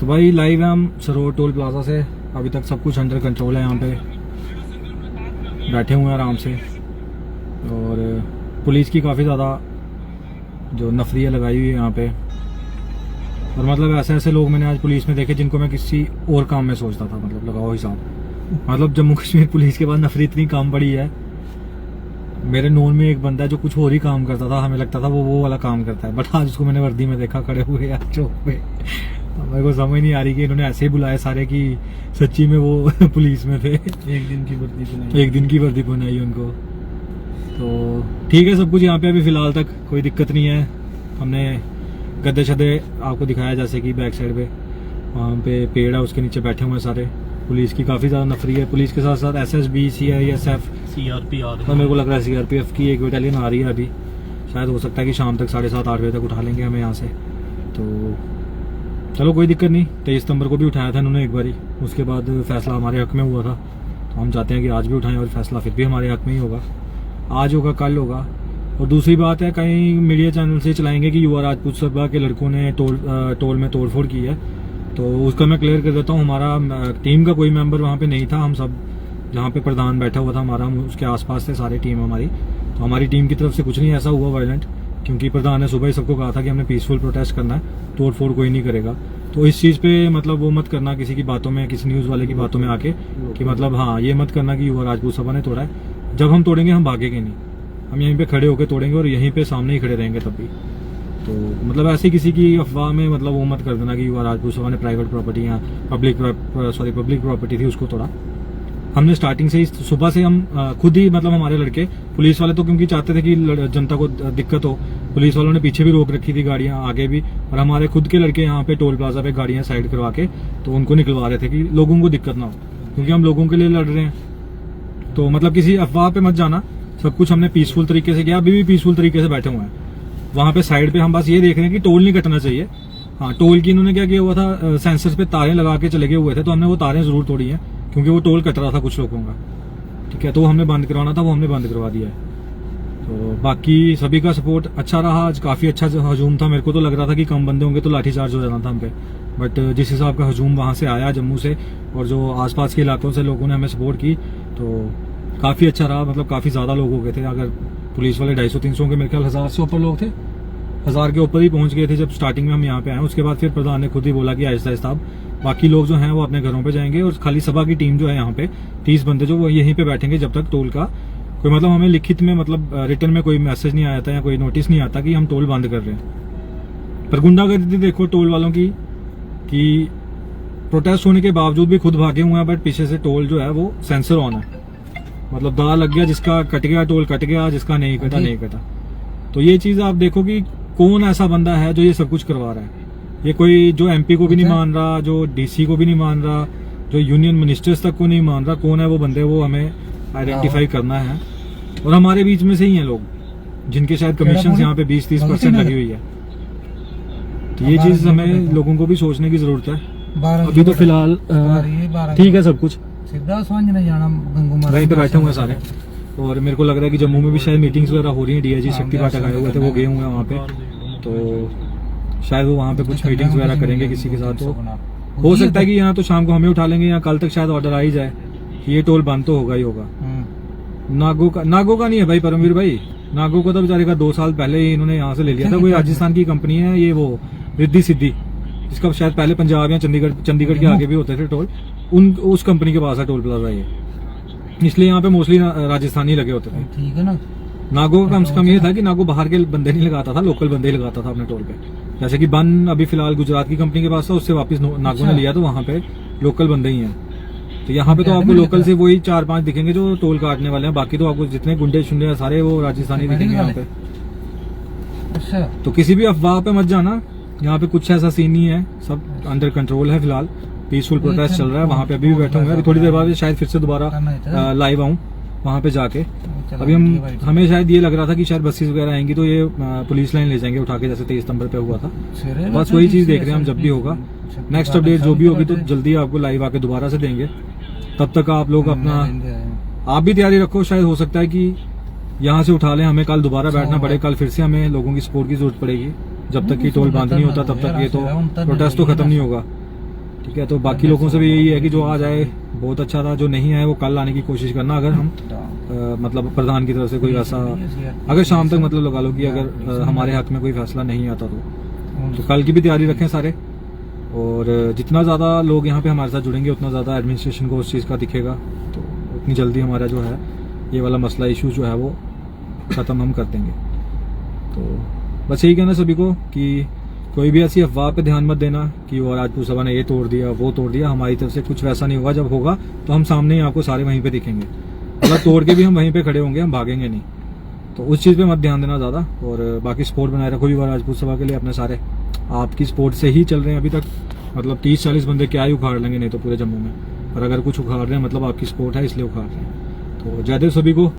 तो भाई लाइव है हम सरोवर टोल प्लाजा से। अभी तक सब कुछ अंडर कंट्रोल है, यहाँ पे बैठे हुए हैं आराम से। और पुलिस की काफ़ी ज़्यादा जो नफरियाँ लगाई हुई है यहाँ पे। और मतलब ऐसे ऐसे लोग मैंने आज पुलिस में देखे जिनको मैं किसी और काम में सोचता था। मतलब लगाओ हिसाब, मतलब जम्मू कश्मीर पुलिस के पास नफरी इतनी काम पड़ी है। मेरे नोन में एक बंदा है जो कुछ और ही काम करता था, हमें लगता था वो वाला काम करता है, बट आज उसको मैंने वर्दी में देखा खड़े हुए यार चौक पे। मेरे को समझ नहीं आ रही कि इन्होंने ऐसे ही बुलाए सारे कि सच्ची में वो पुलिस में थे। एक दिन की वर्दी बनाई, एक दिन की वर्दी बनाई उनको। तो ठीक है सब कुछ यहाँ पे अभी फिलहाल तक कोई दिक्कत नहीं है। हमने गद्दे शद्दे आपको दिखाया, जैसे कि बैक साइड पे वहाँ पे पेड़ है, उसके नीचे बैठे हुए हैं सारे। पुलिस की काफ़ी ज़्यादा नफरी है। पुलिस के साथ साथ SSB, CISF, CRP आ रही तो मेरे को लग रहा है CRPF की एक बटालियन आ रही है अभी। शायद हो सकता है कि शाम तक 7:30-8 बजे तक उठा लेंगे हमें यहाँ से। तो चलो कोई दिक्कत नहीं। 23 सितंबर को भी उठाया था इन्होंने एक बारी, उसके बाद फैसला हमारे हक में हुआ था। तो हम चाहते हैं कि आज भी उठाएं और फैसला फिर भी हमारे हक में ही होगा। आज होगा, कल होगा। और दूसरी बात है, कई मीडिया चैनल से चलाएंगे कि युवा राजपूत सभा के लड़कों ने टोल में तोड़फोड़ की है। तो उसका मैं क्लियर कर देता हूँ, हमारा टीम का कोई मेंबर वहाँ पे नहीं था। हम सब जहाँ पे प्रधान बैठा हुआ था हमारा, हम उसके आसपास थे सारी टीम हमारी। तो हमारी टीम की तरफ से कुछ नहीं ऐसा हुआ वायलेंट, क्योंकि प्रधान ने सुबह ही सबको कहा था कि हमने पीसफुल प्रोटेस्ट करना है, तोड़फोड़ कोई नहीं करेगा। तो इस चीज़ पे मतलब वो मत करना किसी की बातों में, किसी न्यूज़ वाले की बातों में आके कि मतलब हाँ ये मत करना कि युवा राजपूत सभा ने तोड़ा है। जब हम तोड़ेंगे हम भागेंगे नहीं, हम यहीं पे खड़े होकर तोड़ेंगे और यहीं पे सामने ही खड़े रहेंगे तब भी। तो मतलब ऐसे किसी की अफवाह में मतलब वो मत कर देना कि युवा राजपूत सभा ने प्राइवेट प्रॉपर्टी या पब्लिक प्रॉपर्टी थी उसको तोड़ा। हमने स्टार्टिंग से ही सुबह से हम खुद ही मतलब हमारे लड़के, पुलिस वाले तो क्योंकि चाहते थे कि जनता को दिक्कत हो, पुलिस वालों ने पीछे भी रोक रखी थी गाड़ियां, आगे भी। और हमारे खुद के लड़के यहाँ पे टोल प्लाजा पे गाड़ियां साइड करवा के तो उनको निकलवा रहे थे कि लोगों को दिक्कत ना हो, क्योंकि हम लोगों के लिए लड़ रहे हैं। तो मतलब किसी अफवाह पे मत जाना। सब कुछ हमने पीसफुल तरीके से किया, अभी भी पीसफुल तरीके से बैठे हुए हैं। वहां पे साइड पे हम बस ये देख रहे हैं कि टोल नहीं कटना चाहिए। हाँ, टोल की इन्होंने क्या किया हुआ था, सेंसर्स पे तारें लगा के चले गए हुए थे, तो हमने वो तारें जरूर तोड़ी हैं, क्योंकि वो टोल कट रहा था कुछ लोगों का। ठीक है, तो हमने बंद करवाना था, वो हमने बंद करवा दिया है। तो बाकी सभी का सपोर्ट अच्छा रहा। आज काफी अच्छा हजूम था। मेरे को तो लग रहा था कि कम बंदे होंगे तो लाठीचार्ज हो जाना था हम पे, बट जिस हिसाब का हजूम वहां से आया जम्मू से और जो आसपास के इलाकों से लोगों ने हमें सपोर्ट की, तो काफी अच्छा रहा। मतलब काफी ज्यादा लोग हो गए थे। अगर पुलिस वाले 250-300 के मेरे ख्याल 1000 से ऊपर लोग थे, 1000 के ऊपर ही पहुंच गए थे जब स्टार्टिंग में हम यहाँ पे आए। उसके बाद फिर प्रधान ने खुद ही बोला कि आहिस्ता आहिस्ता बाकी लोग जो हैं वो अपने घरों पे जाएंगे और खाली सभा की टीम जो है यहाँ पे 30 बंदे जो वो यहीं पे बैठेंगे जब तक टोल का कोई मतलब हमें लिखित में मतलब रिटर्न में कोई मैसेज नहीं आया था या कोई नोटिस नहीं आता कि हम टोल बंद कर रहे हैं। पर गुंडागर्दी देखो टोल वालों की कि प्रोटेस्ट होने के बावजूद भी खुद भागे हुए हैं, बट पीछे से टोल जो है वो सेंसर ऑन है। मतलब दाल लग गया, जिसका कट गया टोल कट गया, जिसका नहीं कटा नहीं कटा। तो ये चीज आप देखो कि कौन ऐसा बंदा है जो ये सब कुछ करवा रहा है। ये कोई जो MP को भी नहीं मान रहा, जो DC को भी नहीं मान रहा, जो यूनियन मिनिस्टर्स तक को नहीं मान रहा। कौन है वो बंदे, वो हमें आइडेंटिफाई करना है। और हमारे बीच में से ही हैं लोग जिनके शायद कमीशन यहाँ पे 20-30% लगी हुई है। तो ये चीज हमें लोगों को भी सोचने की जरूरत है। अभी तो फिलहाल ठीक है सब कुछ, वहीं पे बैठे हुए हैं सारे। और मेरे को लग रहा है कि जम्मू में भी शायद मीटिंग्स वगैरह हो रही हैं। DIG शक्ति पाठक आए हुए थे, वो गए हुए हैं वहाँ पे। तो शायद वो वहाँ पे कुछ मीटिंग्स वगैरह करेंगे किसी के साथ। तो हो सकता है कि यहाँ तो शाम को हमें उठा लेंगे या कल तक शायद ऑर्डर आ ही जाए कि ये टोल बंद तो होगा ही होगा। नागो का नहीं है भाई परमवीर भाई। नागो को तो बेचारे का 2 साल पहले ही इन्होंने यहाँ से ले लिया था। कोई राजस्थान की कंपनी है ये, वो रिद्धि सिद्धि, जिसका शायद पहले पंजाब या चंडीगढ़ के आगे भी होते थे टोल, उस कंपनी के पास है टोल प्लाजा ये, इसलिए यहाँ पे मोस्टली राजस्थानी लगे होते थे। ठीक है ना। नागो का कम से कम ये था कि नागो बाहर के बंदे नहीं लगाता था, लोकल बंदे ही लगाता था अपने टोल पे। जैसे कि बन अभी फिलहाल गुजरात की कंपनी के पास था, उससे वापस नागो ने लिया, तो वहाँ पे लोकल बंदे ही हैं। तो यहाँ पे तो आपको लोकल से वही 4-5 दिखेंगे जो टोल काटने वाले हैं, बाकी तो आपको जितने गुंडे शुंडे हैं सारे वो राजस्थानी दिखेंगे यहाँ पे। अच्छा, तो किसी भी अफवाह पे मत जाना, यहाँ पे कुछ ऐसा सीन नहीं है, सब अंडर कंट्रोल है। फिलहाल पीसफुल प्रोटेस्ट चल रहा है। वहाँ पे अभी भी बैठे हुए हैं। अभी थोड़ी देर बाद शायद फिर से दोबारा लाइव आऊँ वहाँ पे जाके। अभी हमें शायद ये लग रहा था कि शायद बसेस वगैरह आएंगी तो ये पुलिस लाइन ले जाएंगे उठा के, जैसे 23 सितंबर पे हुआ था। बस वही चीज देख रहे हैं हम। जब भी होगा नेक्स्ट अपडेट जो भी होगी तो जल्दी आपको लाइव आके दोबारा से देंगे। तब तक आप लोग अपना आप भी तैयारी रखो। शायद हो सकता है कि यहाँ से उठा लें, हमें कल दोबारा बैठना पड़े। कल फिर से हमें लोगों की सपोर्ट की जरूरत पड़ेगी। जब तक कि टोल बंद नहीं होता तब तक ये तो प्रोटेस्ट तो खत्म नहीं होगा। ठीक है, तो बाकी लोगों से भी यही है कि जो आ जाए बहुत अच्छा था, जो नहीं आए वो कल आने की कोशिश करना। अगर हम मतलब प्रधान की तरफ से कोई ऐसा, अगर शाम तक मतलब लगा लो कि अगर हमारे हक में कोई फैसला नहीं आता तो कल की भी तैयारी रखें सारे। और जितना ज़्यादा लोग यहाँ पे हमारे साथ जुड़ेंगे उतना ज़्यादा एडमिनिस्ट्रेशन को उस चीज़ का दिखेगा, तो उतनी जल्दी हमारा जो है ये वाला मसला इशू जो है वो ख़त्म हम कर देंगे। तो बस यही कहना सभी को कि कोई भी ऐसी अफवाह पे ध्यान मत देना कि वो राजपूत सभा ने ये तोड़ दिया वो तोड़ दिया। हमारी तरफ से कुछ वैसा नहीं होगा। जब होगा तो हम सामने ही आपको सारे वहीं पे दिखेंगे। अगर तोड़ के भी हम वहीं पे खड़े होंगे, हम भागेंगे नहीं। तो उस चीज़ पे मत ध्यान देना ज़्यादा। और बाकी सपोर्ट बनाए रखो युवा राजपूत सभा के लिए अपने सारे। आपकी सपोर्ट से ही चल रहे हैं अभी तक। मतलब 30-40 बंदे क्या ही उखाड़ लेंगे नहीं तो पूरे जम्मू में। और अगर कुछ उखाड़ रहे हैं मतलब आपकी सपोर्ट है, इसलिए उखाड़ रहे हैं। तो जय देव सभी को।